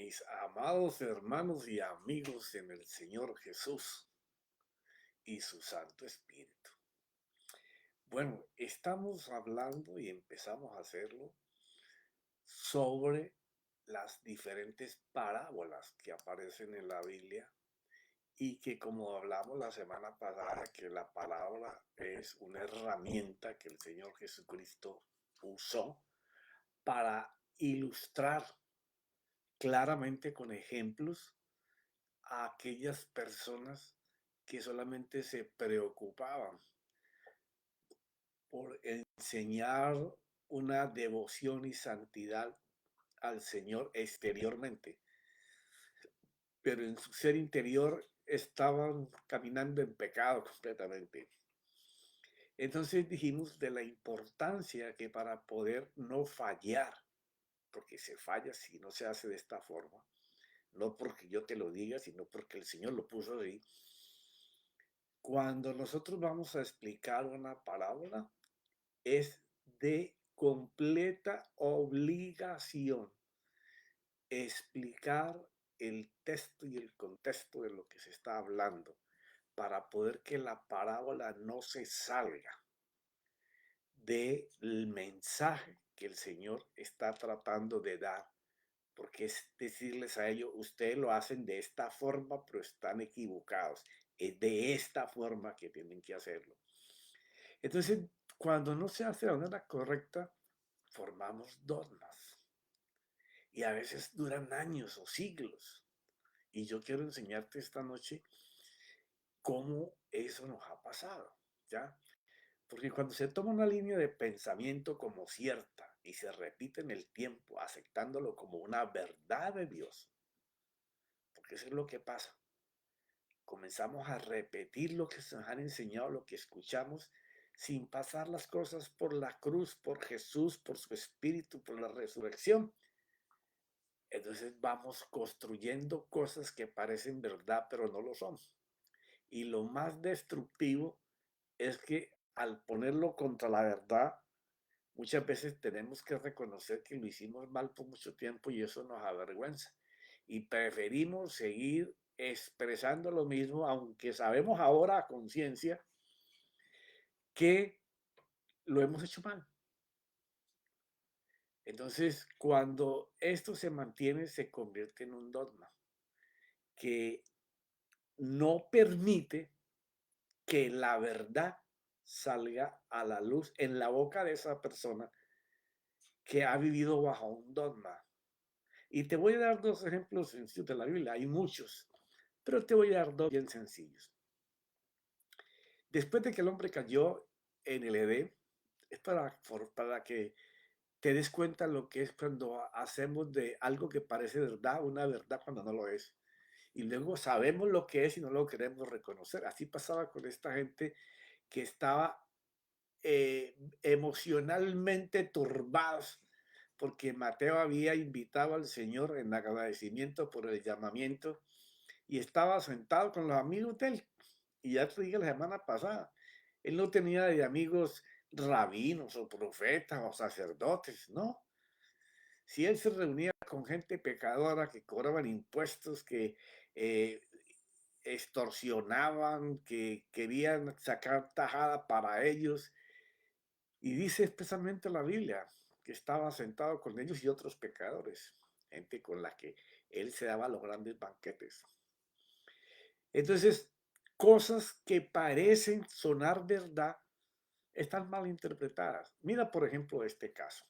Mis amados hermanos y amigos en el Señor Jesús y su Santo Espíritu. Bueno, estamos hablando y empezamos a hacerlo sobre las diferentes parábolas que aparecen en la Biblia y que como hablamos la semana pasada, que la parábola es una herramienta que el Señor Jesucristo usó para ilustrar claramente con ejemplos a aquellas personas que solamente se preocupaban por enseñar una devoción y santidad al Señor exteriormente, pero en su ser interior estaban caminando en pecado completamente. Entonces dijimos de la importancia que para poder no fallar, porque se falla si no se hace de esta forma, no porque yo te lo diga, sino porque el Señor lo puso ahí. Cuando nosotros vamos a explicar una parábola, es de completa obligación explicar el texto y el contexto de lo que se está hablando para poder que la parábola no se salga del mensaje que el Señor está tratando de dar, porque es decirles a ellos, ustedes lo hacen de esta forma, pero están equivocados. Es de esta forma que tienen que hacerlo. Entonces, cuando no se hace de la manera correcta, formamos dogmas. Y a veces duran años o siglos. Y yo quiero enseñarte esta noche cómo eso nos ha pasado, ¿ya? Porque cuando se toma una línea de pensamiento como cierta y se repite en el tiempo, aceptándolo como una verdad de Dios, porque eso es lo que pasa. Comenzamos a repetir lo que nos han enseñado, lo que escuchamos, sin pasar las cosas por la cruz, por Jesús, por su Espíritu, por la resurrección. Entonces vamos construyendo cosas que parecen verdad, pero no lo son. Y lo más destructivo es que al ponerlo contra la verdad, muchas veces tenemos que reconocer que lo hicimos mal por mucho tiempo y eso nos avergüenza. Y preferimos seguir expresando lo mismo, aunque sabemos ahora a conciencia que lo hemos hecho mal. Entonces, cuando esto se mantiene, se convierte en un dogma que no permite que la verdad salga a la luz en la boca de esa persona que ha vivido bajo un dogma. Y te voy a dar dos ejemplos sencillos de la Biblia, hay muchos, pero te voy a dar dos bien sencillos. Después de que el hombre cayó en el Edén, es para que te des cuenta lo que es cuando hacemos de algo que parece verdad una verdad cuando no lo es. Y luego sabemos lo que es y no lo queremos reconocer. Así pasaba con esta gente que estaba emocionalmente turbados porque Mateo había invitado al Señor en agradecimiento por el llamamiento y estaba sentado con los amigos de él. Y ya te dije la semana pasada, él no tenía de amigos rabinos o profetas o sacerdotes, ¿no? Si él se reunía con gente pecadora que cobraban impuestos, que eh, extorsionaban, que querían sacar tajada para ellos, y dice expresamente la Biblia que estaba sentado con ellos y otros pecadores, gente con la que él se daba los grandes banquetes. Entonces, cosas que parecen sonar verdad están mal interpretadas. Mira, por ejemplo, este caso.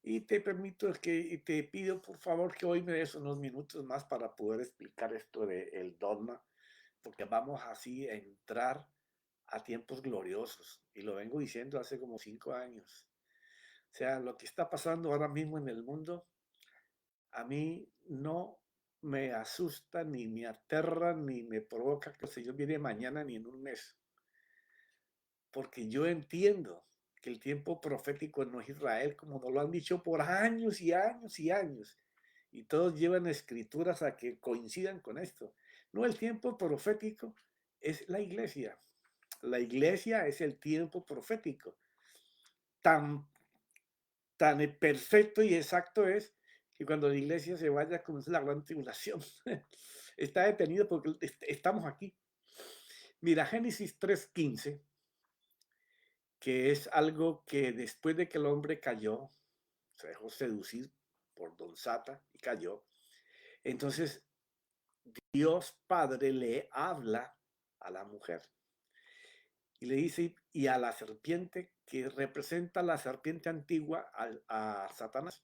Y te permito y te pido por favor que hoy me des unos minutos más para poder explicar esto del dogma, porque vamos así a entrar a tiempos gloriosos. Y lo vengo diciendo hace como 5 años. O sea, lo que está pasando ahora mismo en el mundo, a mí no me asusta, ni me aterra, ni me provoca que el Señor viene mañana ni en un mes. Porque yo entiendo que el tiempo profético no es Israel, como nos lo han dicho por años y años y años. Y todos llevan escrituras a que coincidan con esto. No, el tiempo profético es la iglesia. La iglesia es el tiempo profético. Tan perfecto y exacto es que cuando la iglesia se vaya comienza la gran tribulación. Está detenido porque estamos aquí. Mira, Génesis 3:15, que es algo que después de que el hombre cayó, se dejó seducir por Don Sata y cayó. Entonces Dios Padre le habla a la mujer y le dice, y a la serpiente, que representa la serpiente antigua, a Satanás.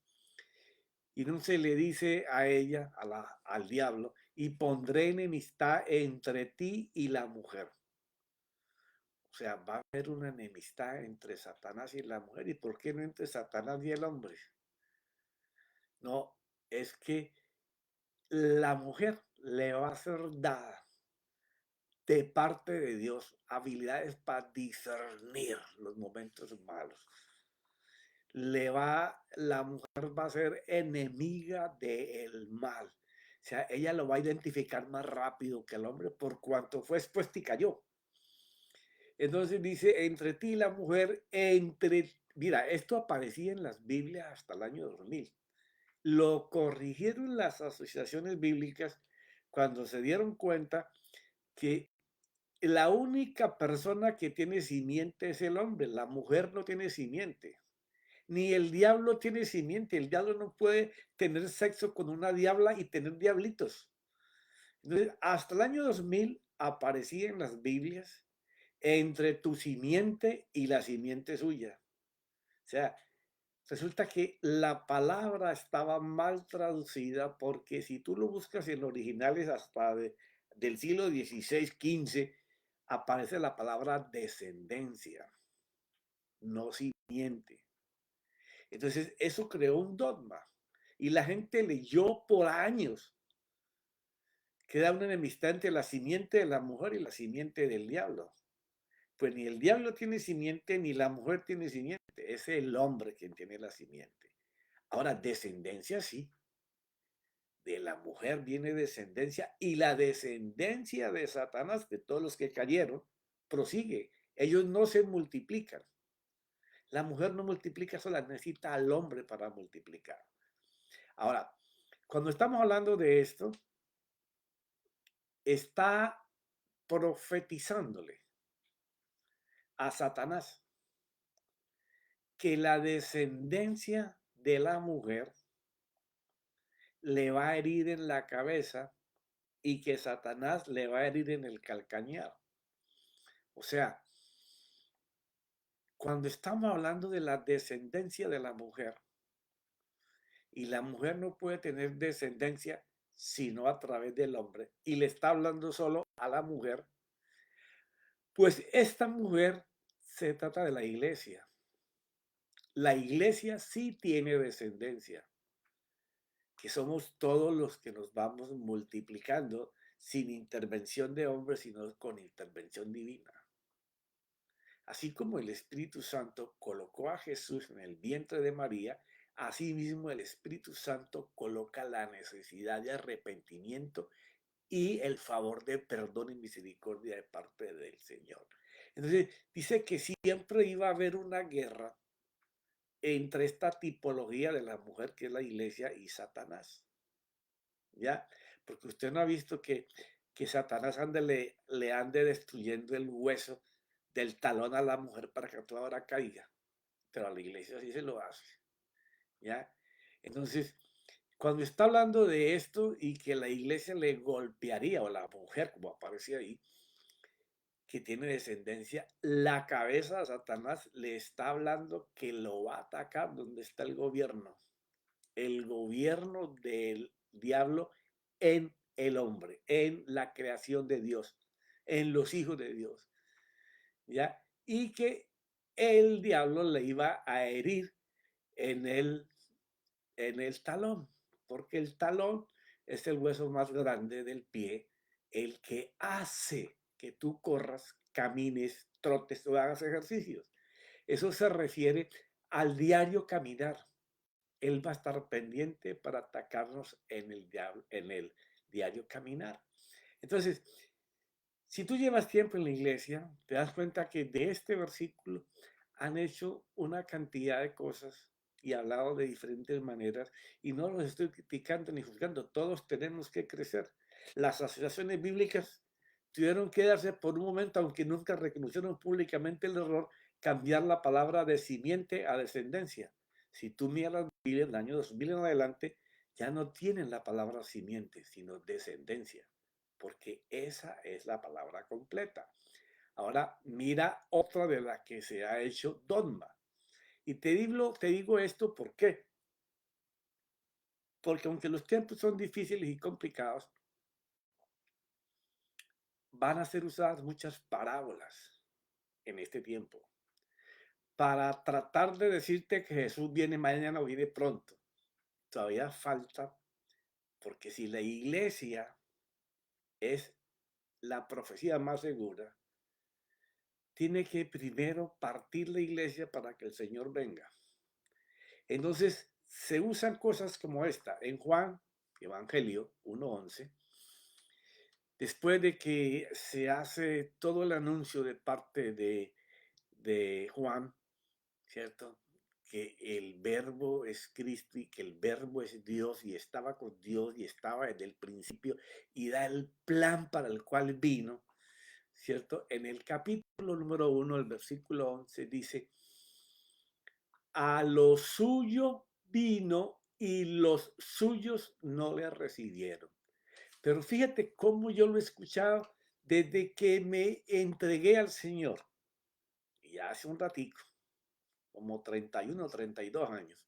Y entonces le dice a ella, al diablo, y pondré enemistad entre ti y la mujer. O sea, va a haber una enemistad entre Satanás y la mujer. ¿Y por qué no entre Satanás y el hombre? No, es que la mujer le va a ser dada de parte de Dios habilidades para discernir los momentos malos. La mujer va a ser enemiga del mal. O sea, ella lo va a identificar más rápido que el hombre por cuanto fue expuesta y cayó. Entonces dice, entre ti y la mujer, mira, esto aparecía en las Biblias hasta el año 2000. Lo corrigieron las asociaciones bíblicas cuando se dieron cuenta que la única persona que tiene simiente es el hombre, la mujer no tiene simiente. Ni el diablo tiene simiente, el diablo no puede tener sexo con una diabla y tener diablitos. Entonces, hasta el año 2000 aparecía en las Biblias entre tu simiente y la simiente suya. O sea, resulta que la palabra estaba mal traducida porque si tú lo buscas en originales hasta del siglo XVI, XV, aparece la palabra descendencia, no simiente. Entonces, eso creó un dogma y la gente leyó por años que da una enemistad entre la simiente de la mujer y la simiente del diablo. Pues ni el diablo tiene simiente ni la mujer tiene simiente, es el hombre quien tiene la simiente. Ahora, descendencia sí, de la mujer viene descendencia y la descendencia de Satanás, de todos los que cayeron, prosigue. Ellos no se multiplican. La mujer no multiplica sola, necesita al hombre para multiplicar. Ahora, cuando estamos hablando de esto, está profetizándole a Satanás que la descendencia de la mujer le va a herir en la cabeza y que Satanás le va a herir en el calcañar. O sea, cuando estamos hablando de la descendencia de la mujer, y la mujer no puede tener descendencia sino a través del hombre, y le está hablando solo a la mujer, pues esta mujer se trata de la iglesia. La iglesia sí tiene descendencia, que somos todos los que nos vamos multiplicando sin intervención de hombres, sino con intervención divina. Así como el Espíritu Santo colocó a Jesús en el vientre de María, asimismo el Espíritu Santo coloca la necesidad de arrepentimiento y el favor de perdón y misericordia de parte del Señor. Entonces, dice que siempre iba a haber una guerra entre esta tipología de la mujer que es la iglesia y Satanás. ¿Ya? Porque usted no ha visto que Satanás le ande destruyendo el hueso del talón a la mujer para que toda hora caiga. Pero a la iglesia sí se lo hace. ¿Ya? Entonces, cuando está hablando de esto y que la iglesia le golpearía, o la mujer, como aparece ahí, que tiene descendencia, la cabeza de Satanás le está hablando que lo va a atacar donde está el gobierno del diablo en el hombre, en la creación de Dios, en los hijos de Dios, ¿ya? Y que el diablo le iba a herir en el talón, porque el talón es el hueso más grande del pie, el que hace que tú corras, camines, trotes o hagas ejercicios. Eso se refiere al diario caminar. Él va a estar pendiente para atacarnos en el diario caminar. Entonces, si tú llevas tiempo en la iglesia, te das cuenta que de este versículo han hecho una cantidad de cosas y hablado de diferentes maneras, y no los estoy criticando ni juzgando, todos tenemos que crecer. Las asociaciones bíblicas tuvieron que darse por un momento, aunque nunca reconocieron públicamente el error, cambiar la palabra de simiente a descendencia. Si tú miras la Biblia del año 2000 en adelante, ya no tienen la palabra simiente, sino descendencia, porque esa es la palabra completa. Ahora mira otra de las que se ha hecho dogma. Y te digo esto, ¿por qué? Porque aunque los tiempos son difíciles y complicados, van a ser usadas muchas parábolas en este tiempo para tratar de decirte que Jesús viene mañana o viene pronto. Todavía falta, porque si la iglesia es la profecía más segura, tiene que primero partir la iglesia para que el Señor venga. Entonces, se usan cosas como esta. En Juan, Evangelio 1:11, después de que se hace todo el anuncio de parte de Juan, ¿cierto? Que el verbo es Cristo y que el verbo es Dios y estaba con Dios y estaba desde el principio y da el plan para el cual vino, ¿cierto? En el capítulo número 1, el versículo 11 dice, a lo suyo vino y los suyos no le recibieron. Pero fíjate cómo yo lo he escuchado desde que me entregué al Señor. Y hace un ratico, como 31 o 32 años.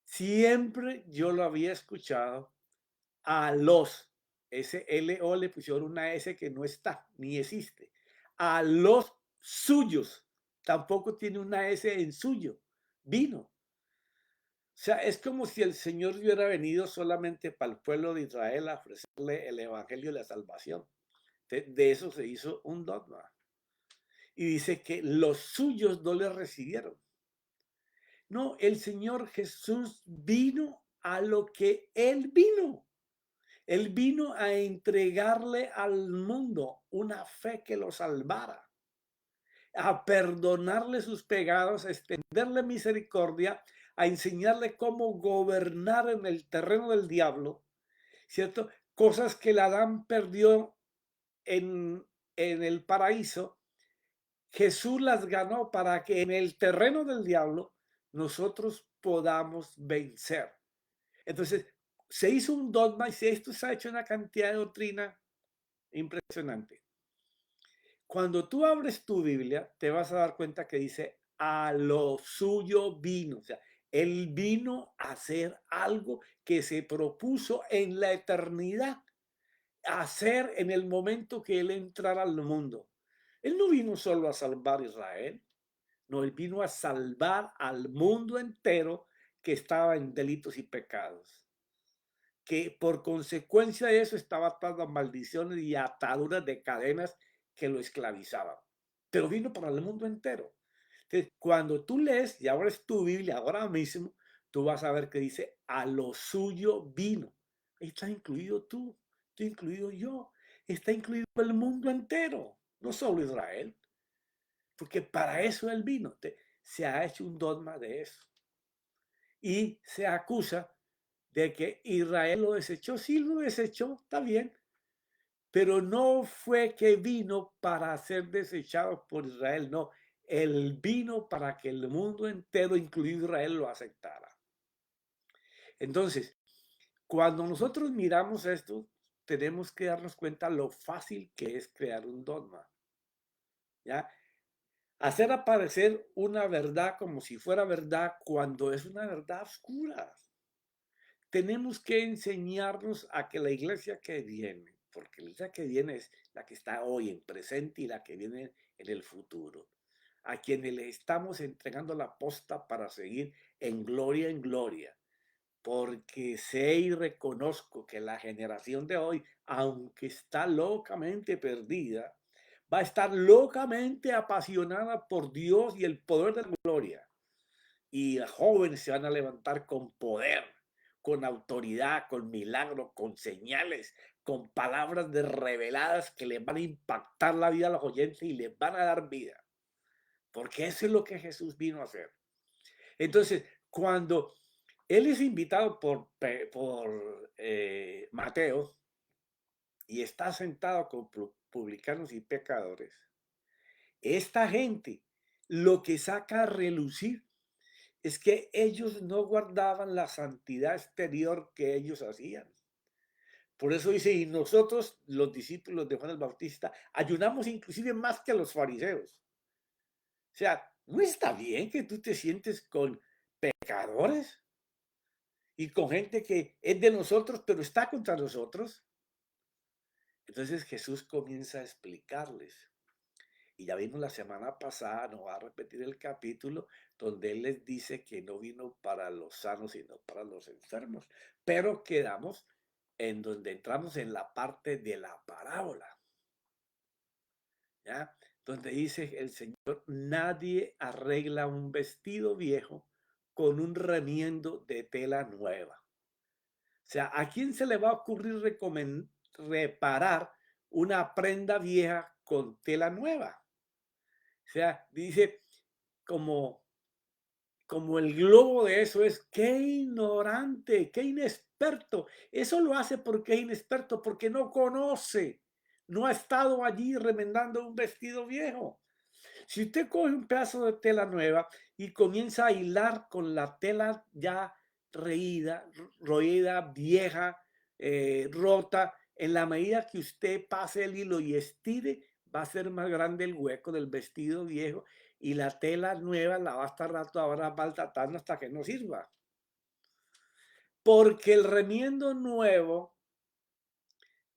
Siempre yo lo había escuchado a los, ese L-O le pusieron una S que no está, ni existe. A los suyos, tampoco tiene una S en suyo, vino. O sea, es como si el Señor hubiera venido solamente para el pueblo de Israel a ofrecerle el evangelio de la salvación. De eso se hizo un dogma. Y dice que los suyos no le recibieron. No, el Señor Jesús vino a lo que Él vino. Él vino a entregarle al mundo una fe que lo salvara, a perdonarle sus pecados, a extenderle misericordia, a enseñarle cómo gobernar en el terreno del diablo, ¿cierto? Cosas que el Adán perdió en el paraíso, Jesús las ganó para que en el terreno del diablo nosotros podamos vencer. Entonces, se hizo un dogma y esto se ha hecho una cantidad de doctrina impresionante. Cuando tú abres tu Biblia, te vas a dar cuenta que dice, a lo suyo vino. O sea, él vino a hacer algo que se propuso en la eternidad, hacer en el momento que él entrara al mundo. Él no vino solo a salvar a Israel, no, él vino a salvar al mundo entero que estaba en delitos y pecados, que por consecuencia de eso estaba atado a maldiciones y ataduras de cadenas que lo esclavizaban. Pero vino para el mundo entero. Entonces, cuando tú lees y abres tu Biblia ahora mismo, tú vas a ver que dice, a lo suyo vino. Ahí está incluido tú, está incluido yo, está incluido el mundo entero, no solo Israel, porque para eso él vino. Se ha hecho un dogma de eso. Y se acusa de que Israel lo desechó. Sí, lo desechó, está bien, pero no fue que vino para ser desechado por Israel, no. Él vino para que el mundo entero, incluido Israel, lo aceptara. Entonces, cuando nosotros miramos esto, tenemos que darnos cuenta lo fácil que es crear un dogma. ¿Ya? Hacer aparecer una verdad como si fuera verdad cuando es una verdad oscura. Tenemos que enseñarnos a que la iglesia que viene, porque la iglesia que viene es la que está hoy en presente y la que viene en el futuro, a quienes le estamos entregando la posta para seguir en gloria, porque sé y reconozco que la generación de hoy, aunque está locamente perdida, va a estar locamente apasionada por Dios y el poder de la gloria. Y jóvenes se van a levantar con poder, con autoridad, con milagros, con señales, con palabras de reveladas que les van a impactar la vida a los oyentes y les van a dar vida. Porque eso es lo que Jesús vino a hacer. Entonces, cuando él es invitado por Mateo y está sentado con publicanos y pecadores, esta gente lo que saca a relucir es que ellos no guardaban la santidad exterior que ellos hacían. Por eso dice, y nosotros, los discípulos de Juan el Bautista, ayunamos inclusive más que los fariseos. O sea, no está bien que tú te sientes con pecadores y con gente que es de nosotros, pero está contra nosotros. Entonces Jesús comienza a explicarles. Y ya vimos la semana pasada, no va a repetir el capítulo, donde Él les dice que no vino para los sanos, sino para los enfermos. Pero quedamos en donde entramos en la parte de la parábola, ¿ya? Donde dice el Señor, nadie arregla un vestido viejo con un remiendo de tela nueva. O sea, ¿a quién se le va a ocurrir reparar una prenda vieja con tela nueva? O sea, dice como, como el globo de eso es, qué ignorante, qué inexperto. Eso lo hace porque es inexperto, porque no conoce, no ha estado allí remendando un vestido viejo. Si usted coge un pedazo de tela nueva y comienza a hilar con la tela ya reída, roída, vieja, rota, en la medida que usted pase el hilo y estire, va a ser más grande el hueco del vestido viejo y la tela nueva la va a estar rato ahora maltratando hasta que no sirva. Porque el remiendo nuevo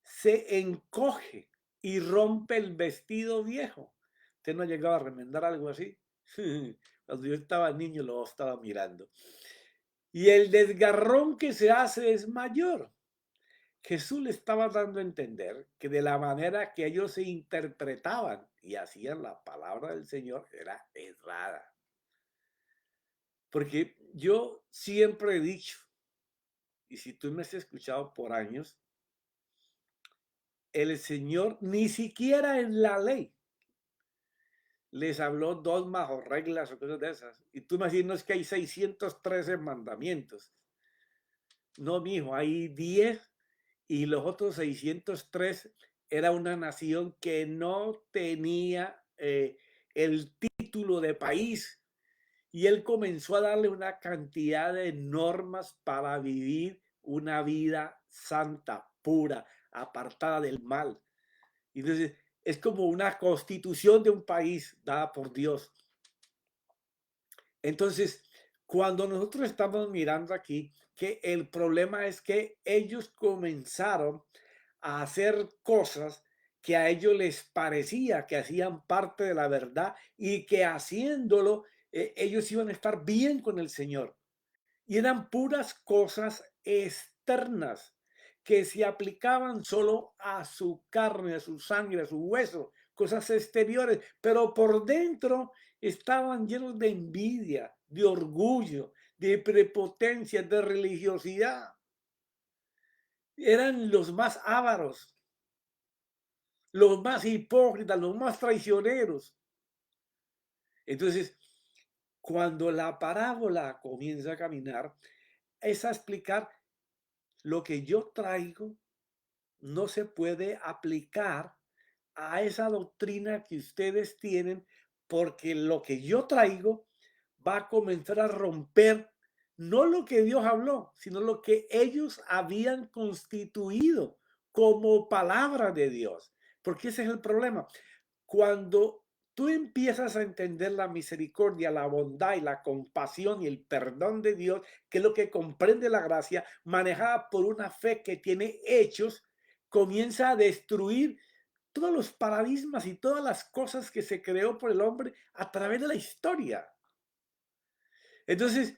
se encoge y rompe el vestido viejo. ¿Usted no ha llegado a remendar algo así? Cuando yo estaba niño lo estaba mirando. Y el desgarrón que se hace es mayor. Jesús le estaba dando a entender que de la manera que ellos se interpretaban y hacían la palabra del Señor era errada. Porque yo siempre he dicho, y si tú me has escuchado por años, el Señor ni siquiera en la ley les habló dogmas o reglas o cosas de esas. Y tú me dices, no, es que hay 613 mandamientos. No, mijo, hay 10 y los otros 603 era una nación que no tenía el título de país. Y él comenzó a darle una cantidad de normas para vivir una vida santa, pura, apartada del mal. Y entonces es como una constitución de un país dada por Dios. Entonces, cuando nosotros estamos mirando aquí, que el problema es que ellos comenzaron a hacer cosas que a ellos les parecía que hacían parte de la verdad y que haciéndolo ellos iban a estar bien con el Señor. Y eran puras cosas externas que se aplicaban solo a su carne, a su sangre, a su hueso, cosas exteriores, pero por dentro estaban llenos de envidia, de orgullo, de prepotencia, de religiosidad. Eran los más ávaros, los más hipócritas, los más traicioneros. Entonces, cuando la parábola comienza a caminar, es a explicar lo que yo traigo no se puede aplicar a esa doctrina que ustedes tienen, porque lo que yo traigo va a comenzar a romper no lo que Dios habló, sino lo que ellos habían constituido como palabra de Dios. Porque ese es el problema. Cuando tú empiezas a entender la misericordia, la bondad y la compasión y el perdón de Dios, que es lo que comprende la gracia, manejada por una fe que tiene hechos, comienza a destruir todos los paradigmas y todas las cosas que se creó por el hombre a través de la historia. Entonces,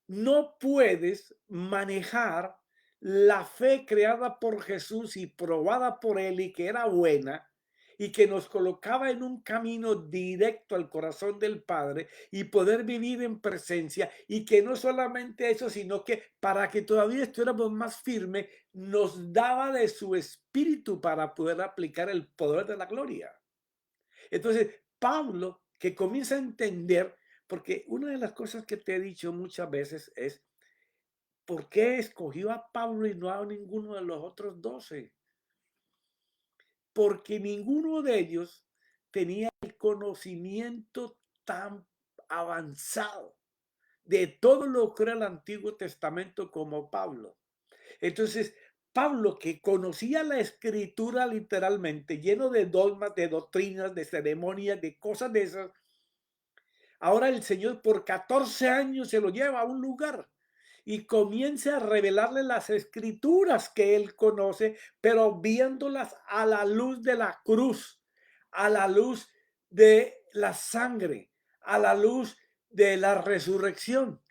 no puedes manejar la fe creada por Jesús y probada por él y que era buena y que nos colocaba en un camino directo al corazón del Padre y poder vivir en presencia y que no solamente eso, sino que para que todavía estuviéramos más firmes, nos daba de su espíritu para poder aplicar el poder de la gloria. Entonces, Pablo, que comienza a entender, Porque una de las cosas que te he dicho muchas veces es, ¿por qué escogió a Pablo y no a ninguno de los otros 12? Porque ninguno de ellos tenía el conocimiento tan avanzado de todo lo que era el Antiguo Testamento como Pablo. Entonces, Pablo, que conocía la escritura literalmente, lleno de dogmas, de doctrinas, de ceremonias, de cosas de esas, ahora el Señor por 14 años se lo lleva a un lugar y comienza a revelarle las escrituras que él conoce, pero viéndolas a la luz de la cruz, a la luz de la sangre, a la luz de la resurrección,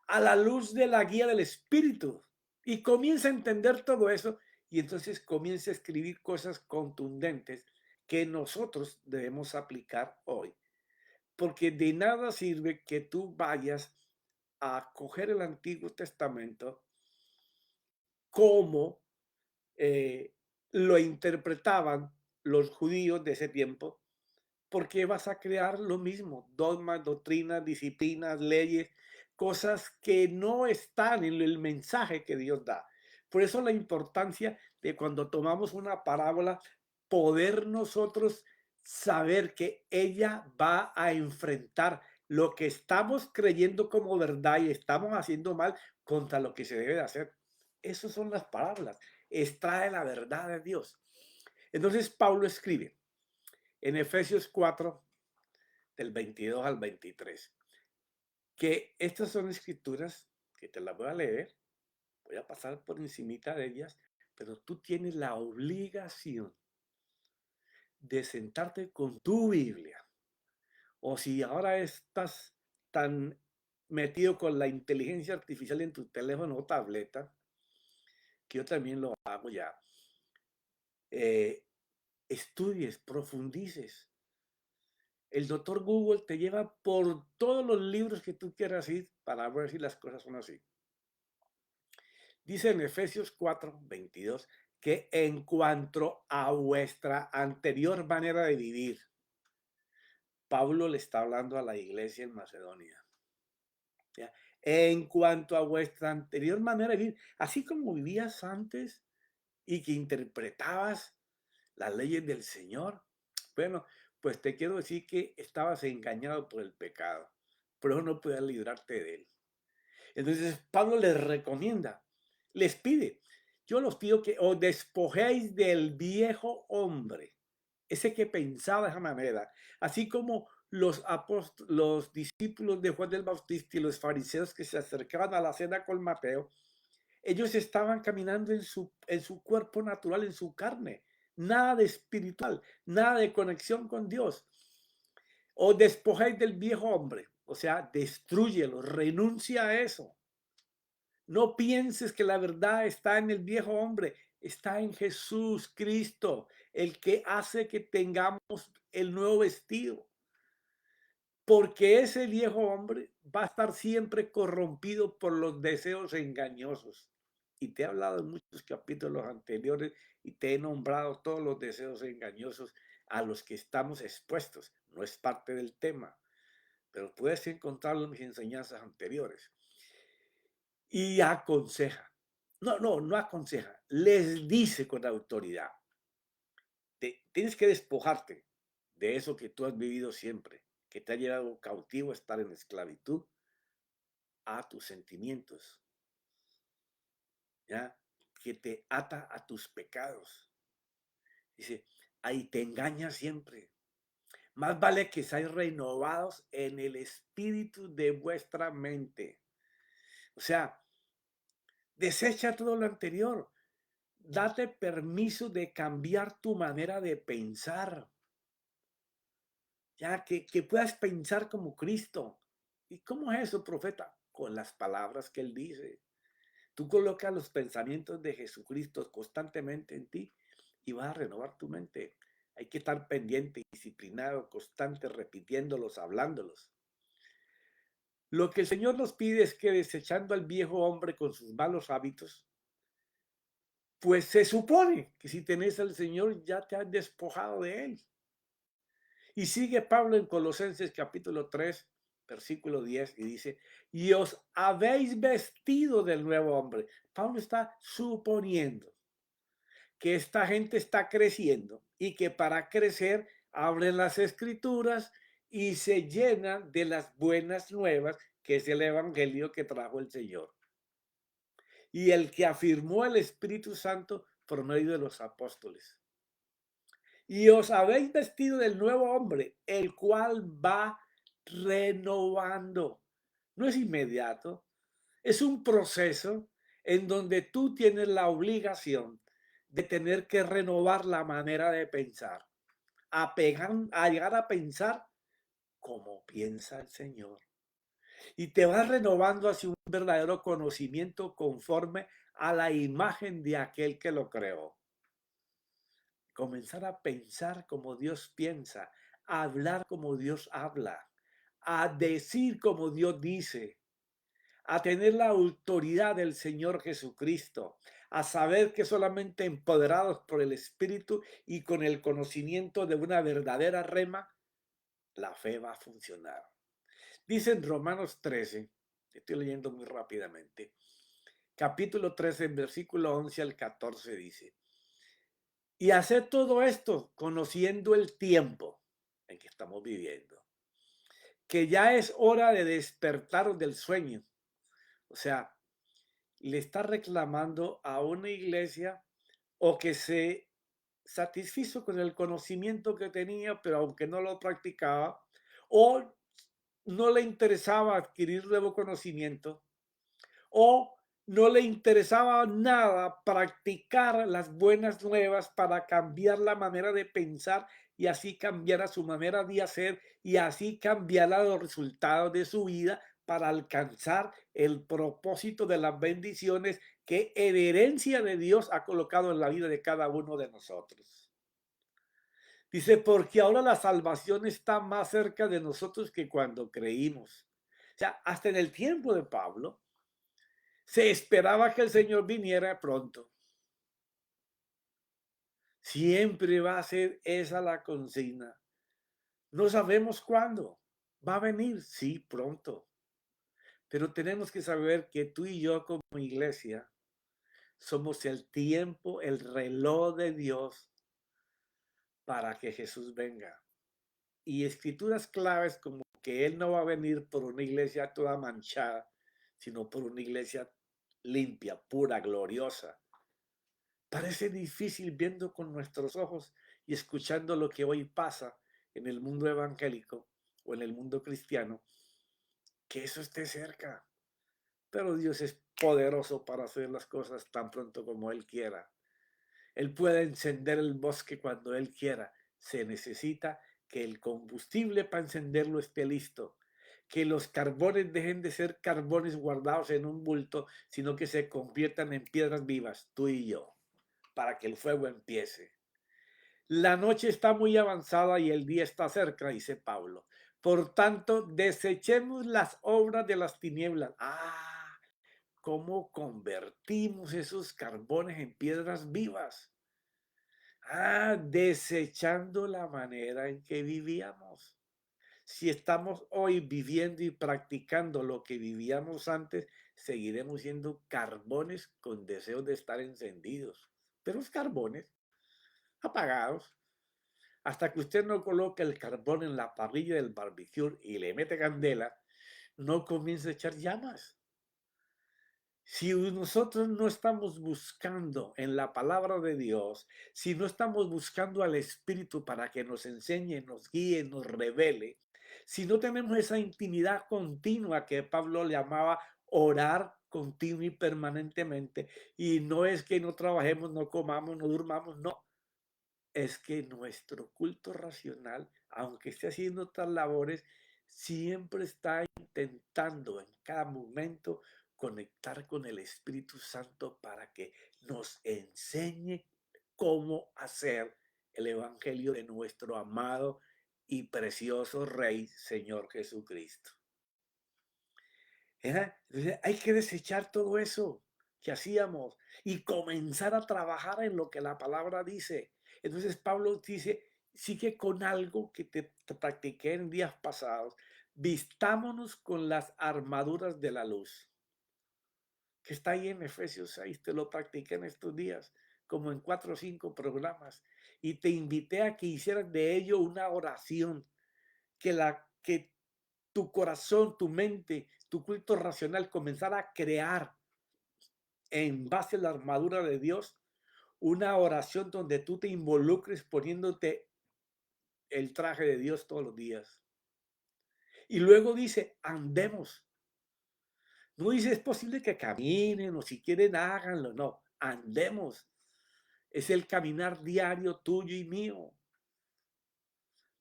a la luz de la guía del Espíritu. Y comienza a entender todo eso y entonces comienza a escribir cosas contundentes que nosotros debemos aplicar hoy. Porque de nada sirve que tú vayas a coger el Antiguo Testamento como eh, lo interpretaban los judíos de ese tiempo, porque vas a crear lo mismo, dogmas, doctrinas, disciplinas, leyes, cosas que no están en el mensaje que Dios da. Por eso la importancia de cuando tomamos una parábola, poder nosotros saber que ella va a enfrentar lo que estamos creyendo como verdad y estamos haciendo mal contra lo que se debe de hacer. Esas son las parábolas. Extrae la verdad de Dios. Entonces Pablo escribe en Efesios 4, del 22 al 23, que estas son escrituras que te las voy a leer, voy a pasar por encimita de ellas, pero tú tienes la obligación de sentarte con tu Biblia. O si ahora estás tan metido con la inteligencia artificial en tu teléfono o tableta, que yo también lo hago ya, eh, estudies, profundices. El doctor Google te lleva por todos los libros que tú quieras ir para ver si las cosas son así. Dice en Efesios 4, 22, que en cuanto a vuestra anterior manera de vivir, Pablo le está hablando a la iglesia en Macedonia. ¿Ya? En cuanto a vuestra anterior manera de vivir, así como vivías antes y que interpretabas las leyes del Señor, bueno, pues te quiero decir que estabas engañado por el pecado, pero no puedes librarte de él. Entonces Pablo les recomienda, les pide, yo los pido que os despojéis del viejo hombre, ese que pensaba de esa manera, así como los discípulos de Juan del Bautista y los fariseos que se acercaban a la cena con Mateo, ellos estaban caminando en su cuerpo natural, en su carne, nada de espiritual, nada de conexión con Dios. O despojáis del viejo hombre, o sea, destrúyelo, renuncia a eso. No pienses que la verdad está en el viejo hombre, está en Jesús Cristo, el que hace que tengamos el nuevo vestido. Porque ese viejo hombre va a estar siempre corrompido por los deseos engañosos. Y te he hablado en muchos capítulos anteriores y te he nombrado todos los deseos engañosos a los que estamos expuestos. No es parte del tema, pero puedes encontrarlo en mis enseñanzas anteriores. Y aconseja. No aconseja. Les dice con autoridad. Tienes que despojarte de eso que tú has vivido siempre, que te ha llevado cautivo a estar en esclavitud a tus sentimientos, ¿ya? Que te ata a tus pecados. Dice, ahí te engaña siempre. Más vale que seáis renovados en el espíritu de vuestra mente. O sea, desecha todo lo anterior. Date permiso de cambiar tu manera de pensar. Ya que puedas pensar como Cristo. ¿Y cómo es eso, profeta? Con las palabras que él dice. Tú colocas los pensamientos de Jesucristo constantemente en ti y vas a renovar tu mente. Hay que estar pendiente, disciplinado, constante, repitiéndolos, hablándolos. Lo que el Señor nos pide es que desechando al viejo hombre con sus malos hábitos, pues se supone que si tenés al Señor ya te has despojado de él. Y sigue Pablo en Colosenses capítulo 3 versículo 10, y dice, y os habéis vestido del nuevo hombre. Pablo está suponiendo que esta gente está creciendo y que para crecer abren las escrituras y se llenan de las buenas nuevas, que es el evangelio que trajo el Señor. Y el que afirmó el Espíritu Santo por medio de los apóstoles. Y os habéis vestido del nuevo hombre, el cual va renovando. No es inmediato, es un proceso en donde tú tienes la obligación de tener que renovar la manera de pensar, a llegar a pensar como piensa el Señor. Y te vas renovando hacia un verdadero conocimiento conforme a la imagen de aquel que lo creó. Comenzar a pensar como Dios piensa, a hablar como Dios habla, a decir como Dios dice, a tener la autoridad del Señor Jesucristo, a saber que solamente empoderados por el Espíritu y con el conocimiento de una verdadera rema, la fe va a funcionar. Dice en Romanos 13, estoy leyendo muy rápidamente, capítulo 13, versículo 11 al 14 dice, y hacer todo esto conociendo el tiempo en que estamos viviendo, que ya es hora de despertaros del sueño. O sea, le está reclamando a una iglesia o que se satisfizo con el conocimiento que tenía, pero aunque no lo practicaba, o no le interesaba adquirir nuevo conocimiento, o no le interesaba nada practicar las buenas nuevas para cambiar la manera de pensar y así cambiar a su manera de hacer y así cambiar los resultados de su vida para alcanzar el propósito de las bendiciones que en herencia de Dios ha colocado en la vida de cada uno de nosotros. Dice, porque ahora la salvación está más cerca de nosotros que cuando creímos. O sea, hasta en el tiempo de Pablo, se esperaba que el Señor viniera pronto. Siempre va a ser esa la consigna. No sabemos cuándo. Va a venir, sí, pronto. Pero tenemos que saber que tú y yo como iglesia somos el tiempo, el reloj de Dios para que Jesús venga. Y escrituras claves como que Él no va a venir por una iglesia toda manchada, sino por una iglesia limpia, pura, gloriosa. Parece difícil viendo con nuestros ojos y escuchando lo que hoy pasa en el mundo evangélico o en el mundo cristiano, que eso esté cerca. Pero Dios es poderoso para hacer las cosas tan pronto como Él quiera. Él puede encender el bosque cuando Él quiera. Se necesita que el combustible para encenderlo esté listo. Que los carbones dejen de ser carbones guardados en un bulto, sino que se conviertan en piedras vivas, tú y yo, para que el fuego empiece. La noche está muy avanzada y el día está cerca, dice Pablo. Por tanto, desechemos las obras de las tinieblas. ¿Cómo convertimos esos carbones en piedras vivas? Desechando la manera en que vivíamos. Si estamos hoy viviendo y practicando lo que vivíamos antes, seguiremos siendo carbones con deseos de estar encendidos. Pero los carbones apagados. Hasta que usted no coloque el carbón en la parrilla del barbecue y le mete candela, no comienza a echar llamas. Si nosotros no estamos buscando en la palabra de Dios, si no estamos buscando al Espíritu para que nos enseñe, nos guíe, nos revele, si no tenemos esa intimidad continua que Pablo le llamaba orar continuo y permanentemente, y no es que no trabajemos, no comamos, no durmamos, no, es que nuestro culto racional, aunque esté haciendo otras labores, siempre está intentando en cada momento conectar con el Espíritu Santo para que nos enseñe cómo hacer el Evangelio de nuestro amado y precioso Rey, Señor Jesucristo. Entonces hay que desechar todo eso que hacíamos y comenzar a trabajar en lo que la palabra dice. Entonces Pablo dice, sigue con algo que te practiqué en días pasados. vistámonos con las armaduras de la luz, que está ahí en Efesios 6, te lo practiqué en estos días, como en 4 o 5 programas, y te invité a que hicieras de ello una oración, que tu corazón, tu mente, tu culto racional comenzara a crear en base a la armadura de Dios una oración donde tú te involucres poniéndote el traje de Dios todos los días. Y luego dice, andemos. No dice, es posible que caminen o si quieren háganlo. No, andemos. Es el caminar diario tuyo y mío.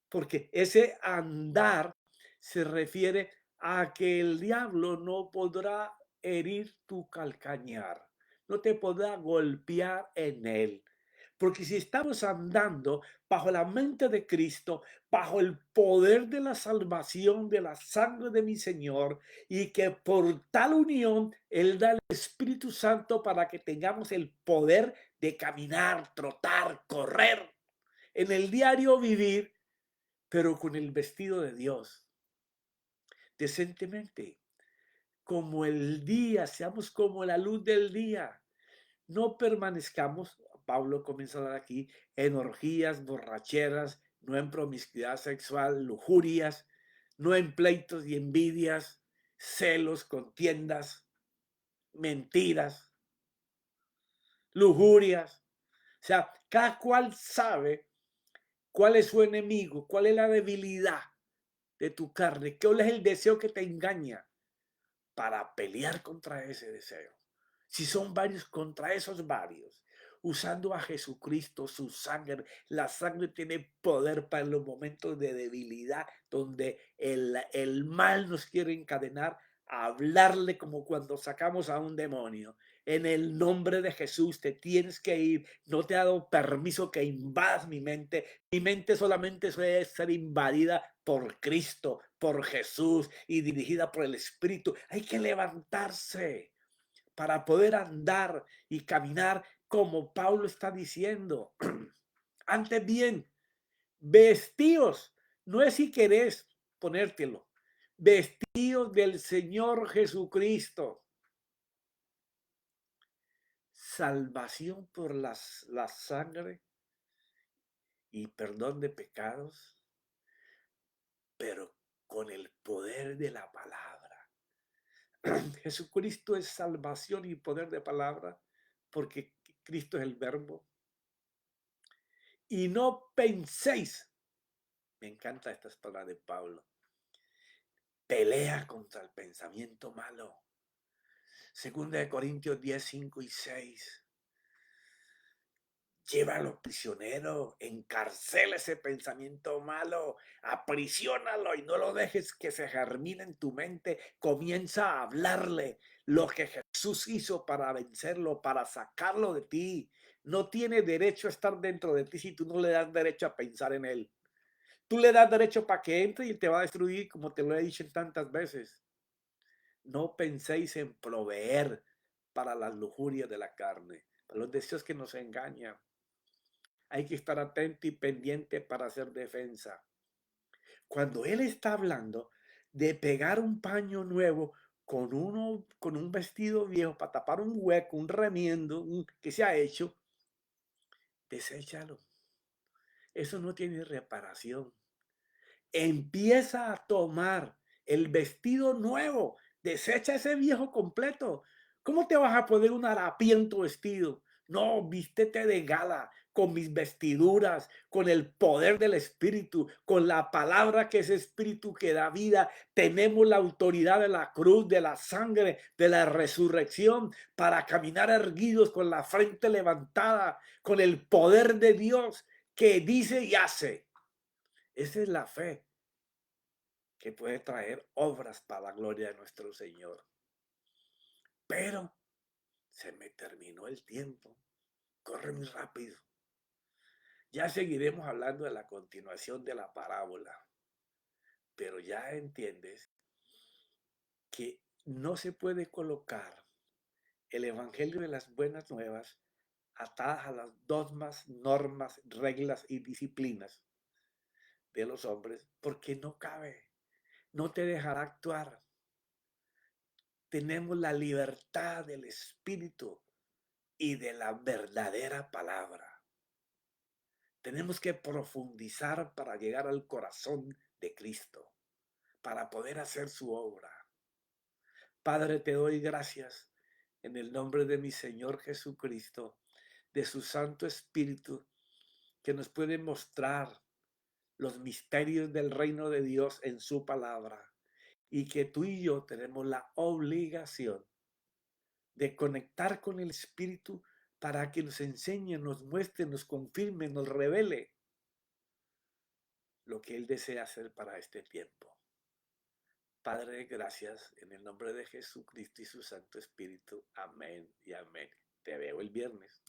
Porque ese andar se refiere a que el diablo no podrá herir tu calcañar, no te podrá golpear en él. Porque si estamos andando bajo la mente de Cristo, bajo el poder de la salvación de la sangre de mi Señor, y que por tal unión Él da el Espíritu Santo para que tengamos el poder de caminar, trotar, correr en el diario vivir, pero con el vestido de Dios, decentemente, como el día, seamos como la luz del día. No permanezcamos, Pablo comienza a dar aquí, en orgías, borracheras, no en promiscuidad sexual, lujurias, no en pleitos y envidias, celos, contiendas, mentiras, lujurias. O sea, cada cual sabe cuál es su enemigo, cuál es la debilidad de tu carne, cuál es el deseo que te engaña para pelear contra ese deseo. Si son varios, contra esos varios, usando a Jesucristo, su sangre. La sangre tiene poder para los momentos de debilidad, donde el mal nos quiere encadenar, a hablarle como cuando sacamos a un demonio. En el nombre de Jesús te tienes que ir. No te ha dado permiso que invadas mi mente. Mi mente solamente suele ser invadida por Cristo, por Jesús y dirigida por el Espíritu. Hay que levantarse para poder andar y caminar como Pablo está diciendo. Antes bien, vestíos, no es si querés ponértelo, vestíos del Señor Jesucristo. Salvación por la sangre y perdón de pecados, pero con el poder de la palabra. Jesucristo es salvación y poder de palabra porque Cristo es el verbo. Y no penséis, me encanta esta palabra de Pablo, pelea contra el pensamiento malo. Segunda de Corintios 10, 5 y 6. Llévalo prisionero, encarcela ese pensamiento malo, aprisionalo y no lo dejes que se germine en tu mente. Comienza a hablarle lo que Jesús hizo para vencerlo, para sacarlo de ti. No tiene derecho a estar dentro de ti si tú no le das derecho a pensar en él. Tú le das derecho para que entre y te va a destruir, como te lo he dicho tantas veces. No penséis en proveer para las lujurias de la carne, para los deseos que nos engañan. Hay que estar atento y pendiente para hacer defensa. Cuando él está hablando de pegar un paño nuevo con un vestido viejo para tapar un hueco, un remiendo que se ha hecho, deséchalo. Eso no tiene reparación. Empieza a tomar el vestido nuevo, desecha ese viejo completo. ¿Cómo te vas a poner un harapiento vestido? No, vístete de gala, con mis vestiduras, con el poder del Espíritu, con la palabra que es Espíritu que da vida. Tenemos la autoridad de la cruz, de la sangre, de la resurrección, para caminar erguidos con la frente levantada, con el poder de Dios que dice y hace. Esa es la fe que puede traer obras para la gloria de nuestro Señor. Pero se me terminó el tiempo. Corre muy rápido. Ya seguiremos hablando de la continuación de la parábola. Pero ya entiendes que no se puede colocar el Evangelio de las Buenas Nuevas atadas a las dogmas, normas, reglas y disciplinas de los hombres, porque no cabe. no te dejará actuar. Tenemos la libertad del Espíritu y de la verdadera palabra. Tenemos que profundizar para llegar al corazón de Cristo, para poder hacer su obra. Padre, te doy gracias en el nombre de mi Señor Jesucristo, de su Santo Espíritu, que nos puede mostrar los misterios del reino de Dios en su palabra, y que tú y yo tenemos la obligación de conectar con el Espíritu para que nos enseñe, nos muestre, nos confirme, nos revele lo que Él desea hacer para este tiempo. Padre, gracias en el nombre de Jesucristo y su Santo Espíritu. Amén y amén. Te veo el viernes.